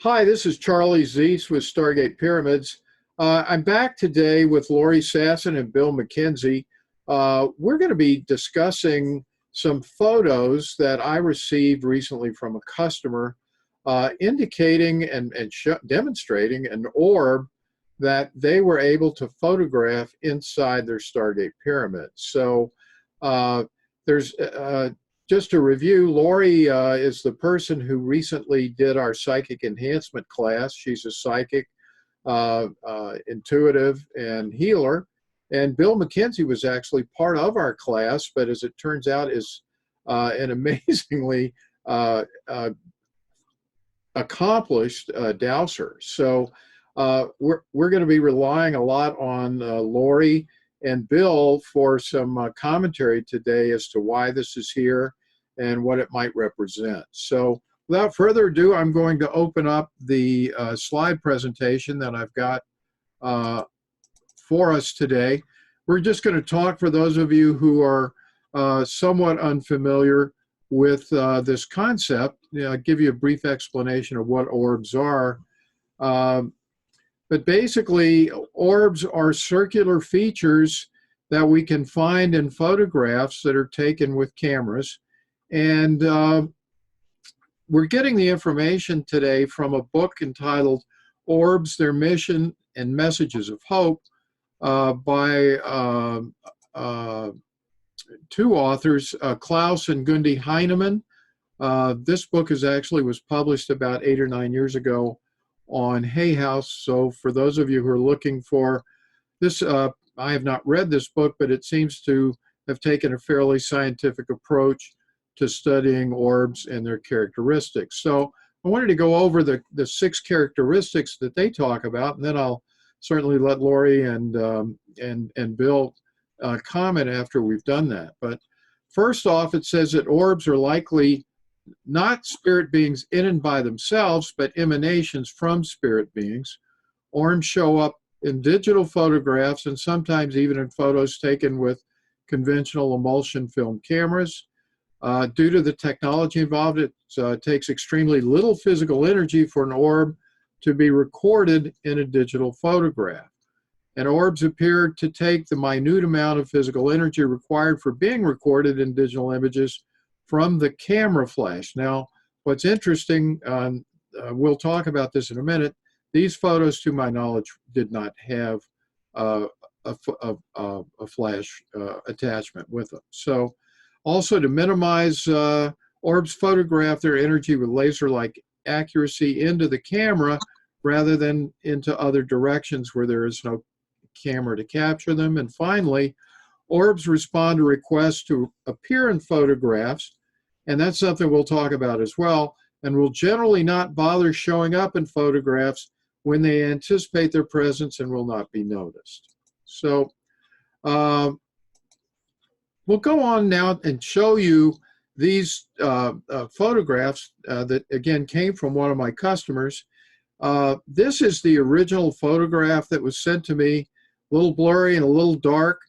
Hi, this is Charlie Zeiss with Stargate Pyramids. I'm back today with Lori Sassen and Bill MacKenzie. We're going to be discussing some photos that I received recently from a customer indicating and demonstrating an orb that they were able to photograph inside their Stargate Pyramid. So there's just to review, Lori is the person who recently did our psychic enhancement class. She's a psychic, intuitive, and healer. And Bill MacKenzie was actually part of our class, but as it turns out, is an amazingly accomplished dowser. So we're going to be relying a lot on Lori and Bill for some commentary today as to why this is here and what it might represent. So without further ado, I'm going to open up the slide presentation that I've got for us today. We're just going to talk, for those of you who are somewhat unfamiliar with this concept, give you a brief explanation of what orbs are. But basically, orbs are circular features that we can find in photographs that are taken with cameras. And we're getting the information today from a book entitled Orbs, Their Mission and Messages of Hope by two authors, Klaus and Gundi Heinemann. This book was published about 8 or 9 years ago on Hay House. So for those of you who are looking for this, I have not read this book, but it seems to have taken a fairly scientific approach to studying orbs and their characteristics. So I wanted to go over the 6 characteristics that they talk about, and then I'll certainly let Lori and Bill comment after we've done that. But first off, it says that orbs are likely not spirit beings in and by themselves, but emanations from spirit beings. Orbs show up in digital photographs and sometimes even in photos taken with conventional emulsion film cameras. Due to the technology involved, it takes extremely little physical energy for an orb to be recorded in a digital photograph. And orbs appear to take the minute amount of physical energy required for being recorded in digital images from the camera flash. Now, what's interesting, we'll talk about this in a minute, these photos, to my knowledge, did not have a flash attachment with them. So also, to minimize, orbs photograph their energy with laser-like accuracy into the camera rather than into other directions where there is no camera to capture them. And finally, orbs respond to requests to appear in photographs, and that's something we'll talk about as well, and will generally not bother showing up in photographs when they anticipate their presence and will not be noticed. So we'll go on now and show you these photographs that, again, came from one of my customers. This is the original photograph that was sent to me, a little blurry and a little dark,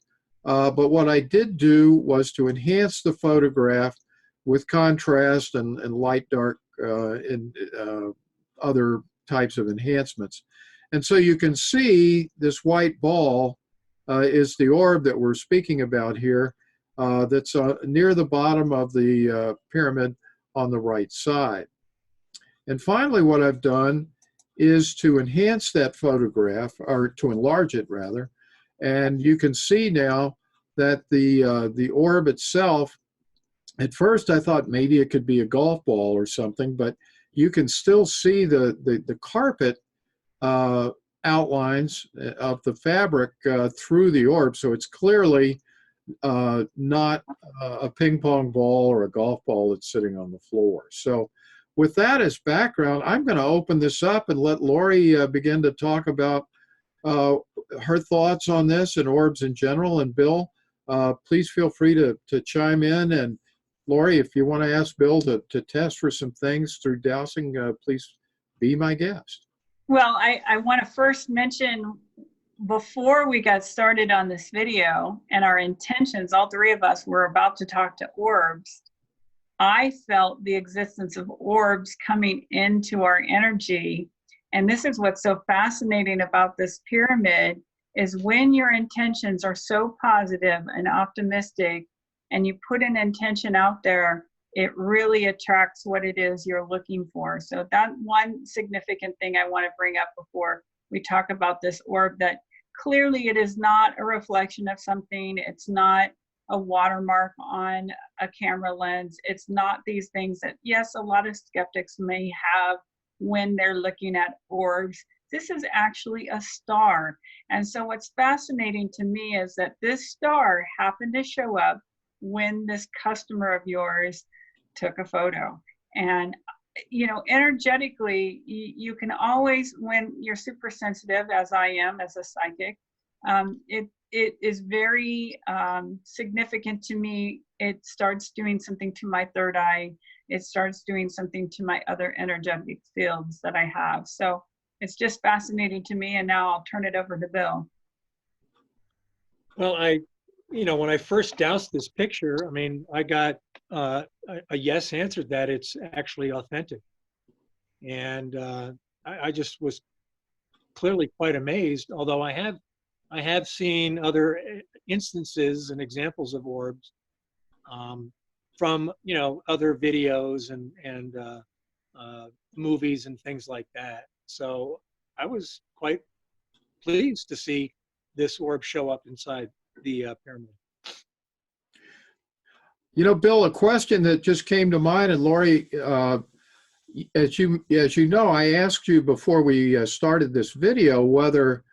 but what I did do was to enhance the photograph with contrast and light dark and other types of enhancements. And so you can see this white ball is the orb that we're speaking about here. That's near the bottom of the pyramid on the right side. And finally, what I've done is to enhance that photograph, or to enlarge it rather, and you can see now that the orb itself, at first I thought maybe it could be a golf ball or something, but you can still see the carpet outlines of the fabric through the orb, so it's clearly not a ping pong ball or a golf ball that's sitting on the floor. So with that as background, I'm going to open this up and let Lori begin to talk about her thoughts on this and orbs in general. And Bill, please feel free to chime in. And Lori, if you want to ask Bill to test for some things through dowsing, please be my guest. Well, I want to first mention, before we got started on this video and our intentions, all 3 of us were about to talk to orbs. I felt the existence of orbs coming into our energy. And this is what's so fascinating about this pyramid, is when your intentions are so positive and optimistic and you put an intention out there, it really attracts what it is you're looking for. So that one significant thing I want to bring up before we talk about this orb, that clearly it is not a reflection of something. It's not a watermark on a camera lens. It's not these things that, yes, a lot of skeptics may have when they're looking at orbs. This is actually a star. And so what's fascinating to me is that this star happened to show up when this customer of yours took a photo. And you know, energetically, you can always, when you're super sensitive, as I am as a psychic, it is very significant to me. It starts doing something to my third eye. It starts doing something to my other energetic fields that I have. So it's just fascinating to me. And now I'll turn it over to Bill. Well, when I first doused this picture, I mean, I got a yes answer that it's actually authentic. And I just was clearly quite amazed, although I have seen other instances and examples of orbs from, other videos and movies and things like that. So I was quite pleased to see this orb show up inside the pyramid. You know, Bill, a question that just came to mind, and Lori, as you know, I asked you before we started this video whether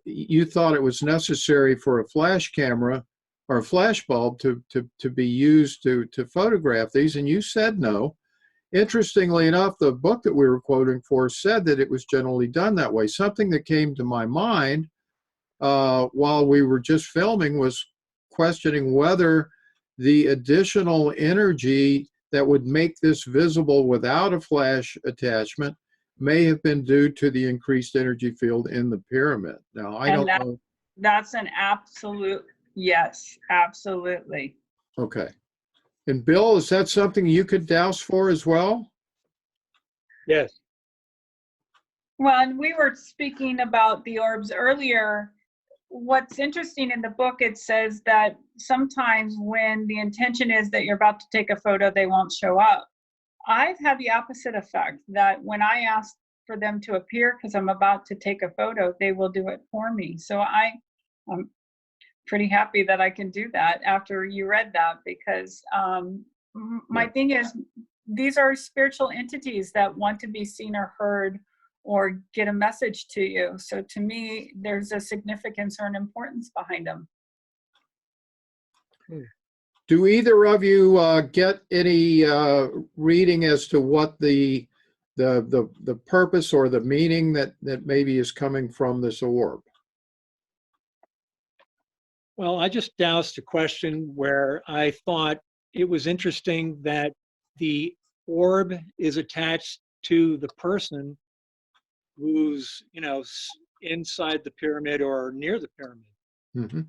you thought it was necessary for a flash camera or a flash bulb to be used to photograph these, and you said no. Interestingly enough, the book that we were quoting for said that it was generally done that way. Something that came to my mind while we were just filming was questioning whether the additional energy that would make this visible without a flash attachment may have been due to the increased energy field in the pyramid. Now, I don't know. That's an absolute yes, absolutely. Okay. And Bill, is that something you could douse for as well? Yes. Well, and we were speaking about the orbs earlier. What's interesting in the book, it says that sometimes when the intention is that you're about to take a photo, they won't show up. I've had the opposite effect, that when I ask for them to appear because I'm about to take a photo, they will do it for me. So I'm pretty happy that I can do that after you read that, because my thing is, these are spiritual entities that want to be seen or heard or get a message to you. So to me, there's a significance or an importance behind them. Do either of you get any reading as to what the purpose or the meaning that maybe is coming from this orb? Well, I just doused a question where I thought it was interesting that the orb is attached to the person who's, inside the pyramid or near the pyramid. Mm-hmm.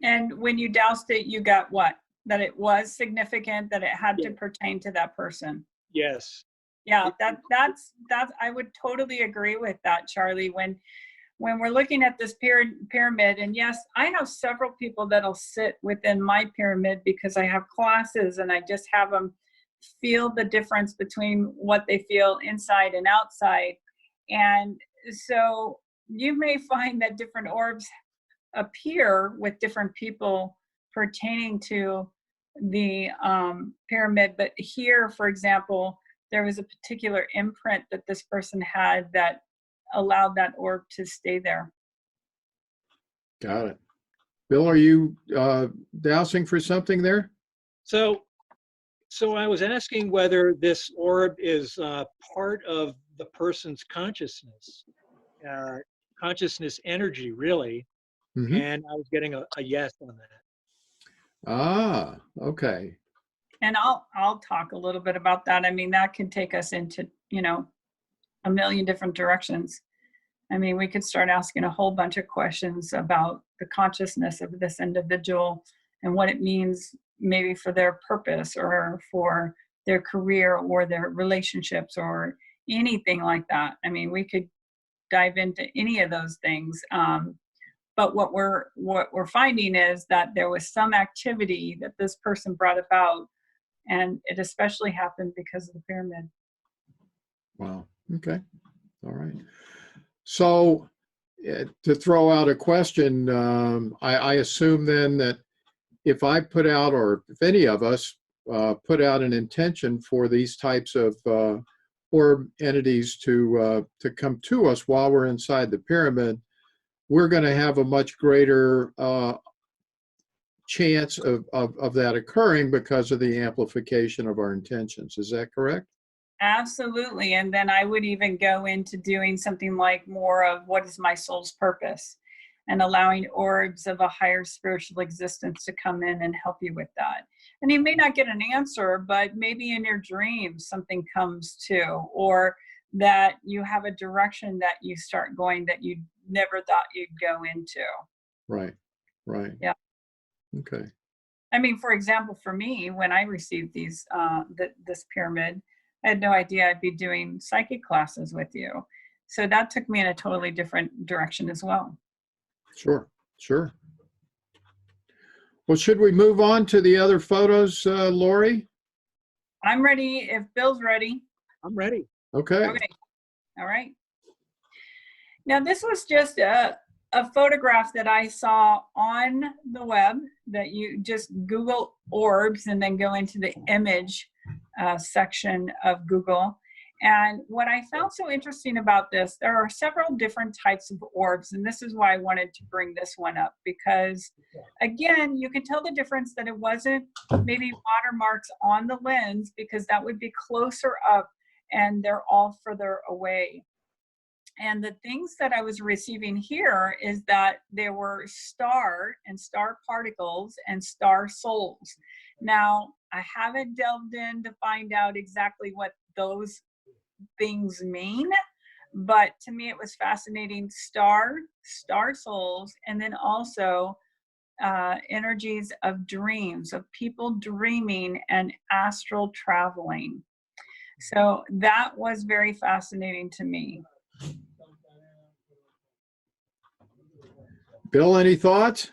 And when you doused it, you got what? That it was significant, that it had to pertain to that person. Yes. Yeah, that's I would totally agree with that, Charlie. When we're looking at this pyramid, and yes, I have several people that'll sit within my pyramid because I have classes and I just have them feel the difference between what they feel inside and outside. And so you may find that different orbs appear with different people pertaining to the pyramid. But here, for example, there was a particular imprint that this person had that allowed that orb to stay there. Got it. Bill, are you dousing for something there? So I was asking whether this orb is part of the person's consciousness, consciousness energy, really. Mm-hmm. And I was getting a yes on that. Ah, okay. And I'll talk a little bit about that. I mean, that can take us into, a million different directions. I mean, we could start asking a whole bunch of questions about the consciousness of this individual and what it means maybe for their purpose or for their career or their relationships or anything like that. I mean, we could dive into any of those things. But what we're finding is that there was some activity that this person brought about, and it especially happened because of the pyramid. Wow. Okay. All right. So to throw out a question, I assume then that if I put out, or if any of us put out an intention for these types of orb entities to come to us while we're inside the pyramid, we're going to have a much greater chance of that occurring because of the amplification of our intentions. Is that correct? Absolutely. And then I would even go into doing something like more of what is my soul's purpose, and allowing orbs of a higher spiritual existence to come in and help you with that. And you may not get an answer, but maybe in your dreams something comes to, or that you have a direction that you start going that you never thought you'd go into. Right. Right. Yeah. Okay. I mean, for example, for me, when I received these, this pyramid, I had no idea I'd be doing psychic classes with you. So that took me in a totally different direction as well. Sure. Sure. Well, should we move on to the other photos, Lori? I'm ready if Bill's ready. I'm ready. Okay. Okay. All right. Now, this was just a photograph that I saw on the web, that you just Google orbs and then go into the image section of Google. And what I found so interesting about this, there are several different types of orbs, and this is why I wanted to bring this one up, because again, you can tell the difference that it wasn't maybe watermarks on the lens, because that would be closer up and they're all further away. And the things that I was receiving here is that there were star and star particles and star souls. Now, I haven't delved in to find out exactly what those things mean, but to me it was fascinating. Star souls, and then also energies of dreams, of people dreaming and astral traveling. So that was very fascinating to me. Bill, any thoughts?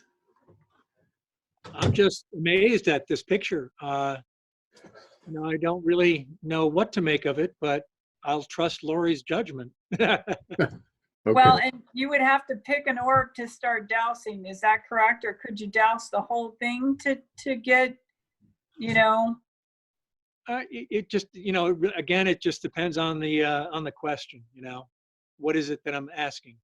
I'm just amazed at this picture. I don't really know what to make of it, but I'll trust Lori's judgment. Okay. Well, and you would have to pick an orb to start dousing. Is that correct? Or could you douse the whole thing to get, It just, again, it just depends on the question. What is it that I'm asking?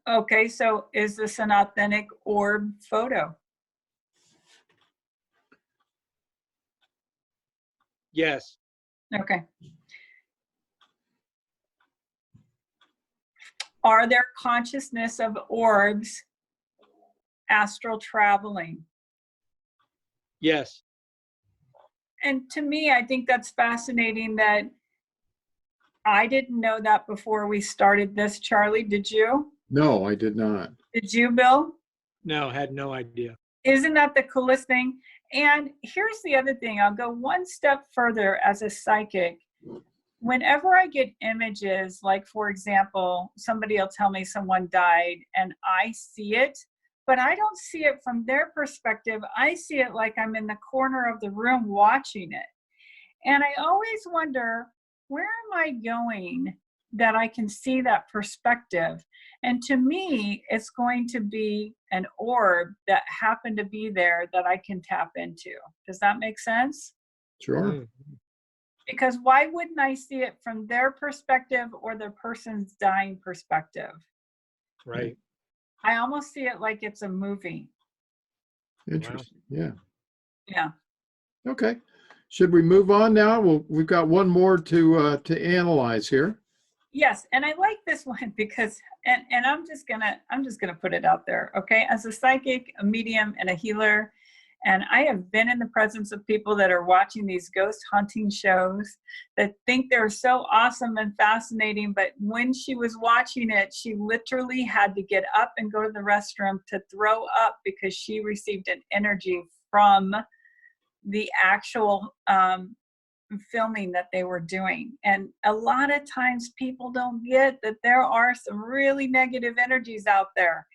Okay, so is this an authentic orb photo? Yes. Okay. Are there consciousness of orbs astral traveling? Yes. And to me, I think that's fascinating that I didn't know that before we started this. Charlie, did you? No, I did not. Did you, Bill? No, had no idea. Isn't that the coolest thing? And here's the other thing. I'll go one step further as a psychic. Whenever I get images, like, for example, somebody will tell me someone died and I see it, but I don't see it from their perspective. I see it like I'm in the corner of the room watching it. And I always wonder, where am I going that I can see that perspective? And to me, it's going to be an orb that happened to be there that I can tap into. Does that make sense? Sure. Mm-hmm. Because why wouldn't I see it from their perspective or the person's dying perspective? Right. I almost see it like it's a movie. Interesting. Wow. Yeah. Okay. Should we move on now? We've got one more to analyze here. Yes, and I like this one because, and I'm just gonna put it out there, okay? As a psychic, a medium, and a healer, And I have been in the presence of people that are watching these ghost hunting shows that think they're so awesome and fascinating. But when she was watching it, she literally had to get up and go to the restroom to throw up because she received an energy from the actual filming that they were doing. And a lot of times people don't get that there are some really negative energies out there,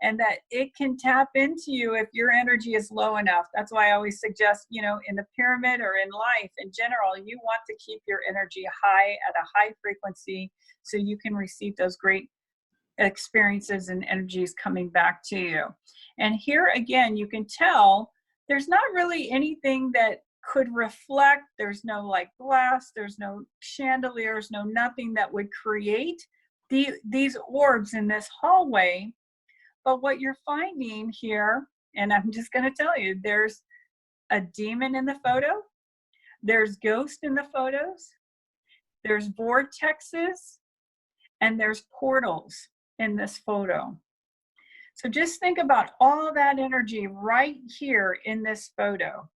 and that it can tap into you if your energy is low enough. That's why I always suggest, you know, in the pyramid or in life in general, you want to keep your energy high at a high frequency so you can receive those great experiences and energies coming back to you. And here again, you can tell there's not really anything that could reflect. There's no like glass, there's no chandeliers, no nothing that would create these orbs in this hallway. But what you're finding here, and I'm just going to tell you, there's a demon in the photo, there's ghosts in the photos, there's vortexes, and there's portals in this photo. So just think about all that energy right here in this photo.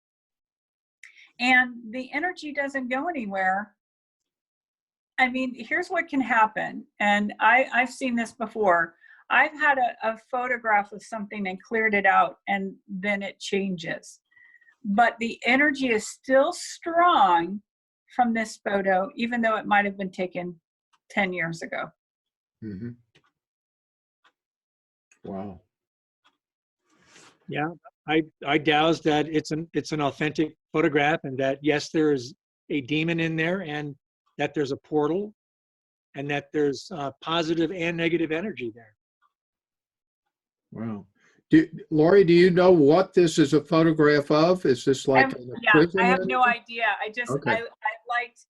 And the energy doesn't go anywhere. I mean, here's what can happen. And I've seen this before. I've had a photograph of something and cleared it out, and then it changes. But the energy is still strong from this photo, even though it might have been taken 10 years ago. Mm-hmm. Wow. Yeah, I douse that it's an authentic photograph, and that yes, there is a demon in there, and that there's a portal, and that there's positive and negative energy there. Wow. Lori, do you know what this is a photograph of? Is this like I have no idea. Okay. I liked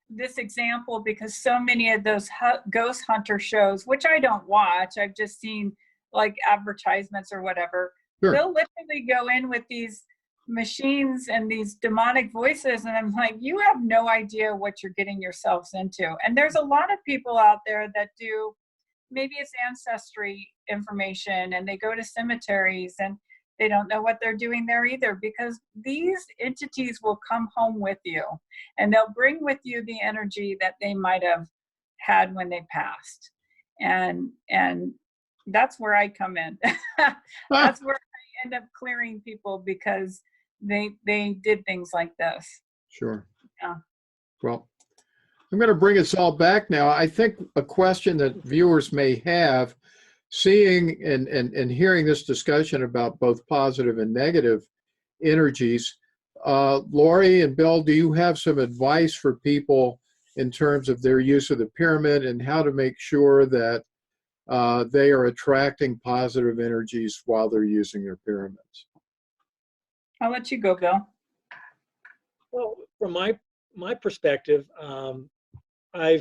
this example because so many of those ghost hunter shows, which I don't watch, I've just seen like advertisements or whatever. Sure. They'll literally go in with these machines and these demonic voices, and I'm like, you have no idea what you're getting yourselves into. And there's a lot of people out there that do, maybe it's ancestry information, and they go to cemeteries and they don't know what they're doing there either, because these entities will come home with you and they'll bring with you the energy that they might have had when they passed. And that's where I come in. That's where I end up clearing people, because they did things like this. Sure. Yeah. Well, I'm going to bring us all back now. I think a question that viewers may have, seeing and hearing this discussion about both positive and negative energies, Lori and Bill, do you have some advice for people in terms of their use of the pyramid and how to make sure that they are attracting positive energies while they're using their pyramids? I'll let you go, Bill. Well, from my perspective, I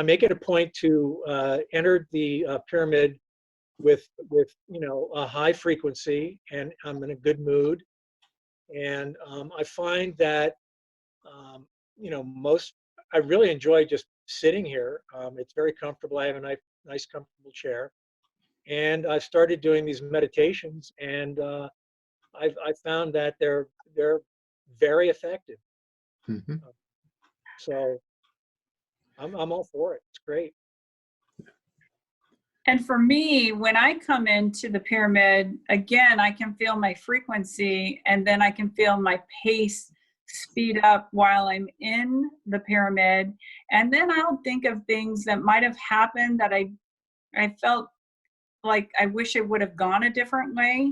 make it a point to enter the pyramid with a high frequency, and I'm in a good mood, and I find that I really enjoy just sitting here. It's very comfortable. I have a nice comfortable chair, and I've started doing these meditations, and I've found that they're very effective. Mm-hmm. So I'm all for it. It's great. And for me, when I come into the pyramid, again, I can feel my frequency, and then I can feel my pace speed up while I'm in the pyramid. And then I'll think of things that might have happened that I felt like I wish it would have gone a different way,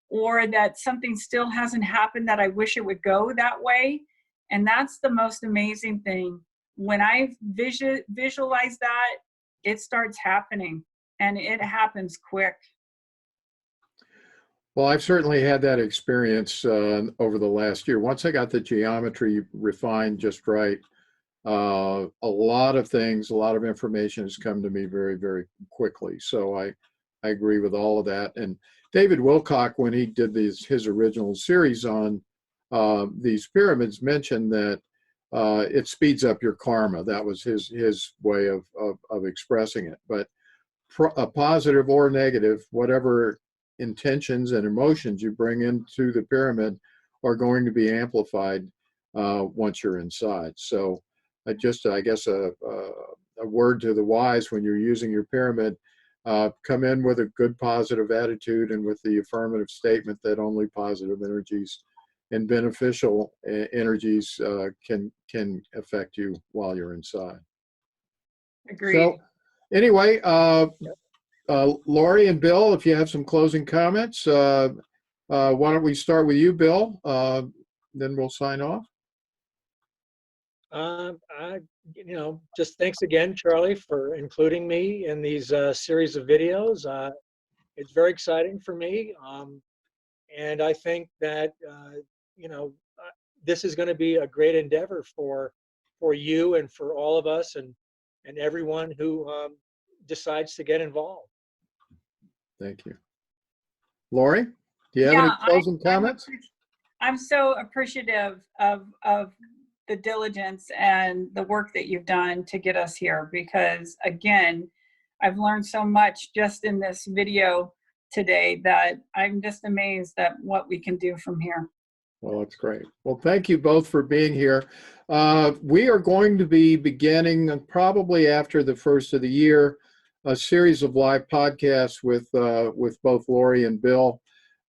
or that something still hasn't happened that I wish it would go that way. And that's the most amazing thing. When I visualize that, it starts happening, and it happens quick. Well, I've certainly had that experience over the last year. Once I got the geometry refined just right, a lot of things, a lot of information has come to me very, very quickly. So I agree with all of that. And David Wilcock, when he did his original series on these pyramids, mentioned that it speeds up your karma. That was his way of expressing it. But a positive or negative, whatever intentions and emotions you bring into the pyramid are going to be amplified once you're inside. So I guess a word to the wise when you're using your pyramid, come in with a good positive attitude and with the affirmative statement that only positive energies and beneficial energies can affect you while you're inside. Agreed. So anyway, Lori and Bill, if you have some closing comments, why don't we start with you, Bill? Then we'll sign off. Just thanks again, Charlie, for including me in these series of videos. It's very exciting for me. And I think that, this is going to be a great endeavor for you and for all of us and everyone who decides to get involved. Thank you. Lori, do you have any closing comments? I'm so appreciative of the diligence and the work that you've done to get us here, because again, I've learned so much just in this video today that I'm just amazed at what we can do from here. Well, that's great. Well, thank you both for being here. We are going to be beginning probably after the first of the year, a series of live podcasts with both Lori and Bill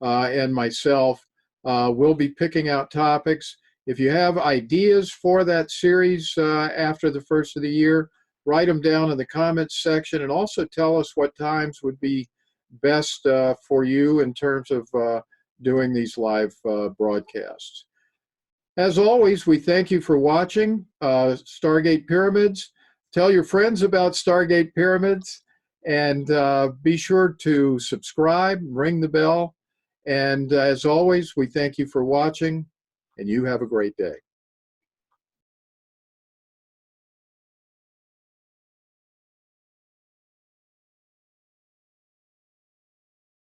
and myself. We'll be picking out topics. If you have ideas for that series after the first of the year, write them down in the comments section, and also tell us what times would be best for you in terms of doing these live broadcasts. As always, we thank you for watching Stargate Pyramids. Tell your friends about Stargate Pyramids, and be sure to subscribe, ring the bell. And as always, we thank you for watching, and you have a great day.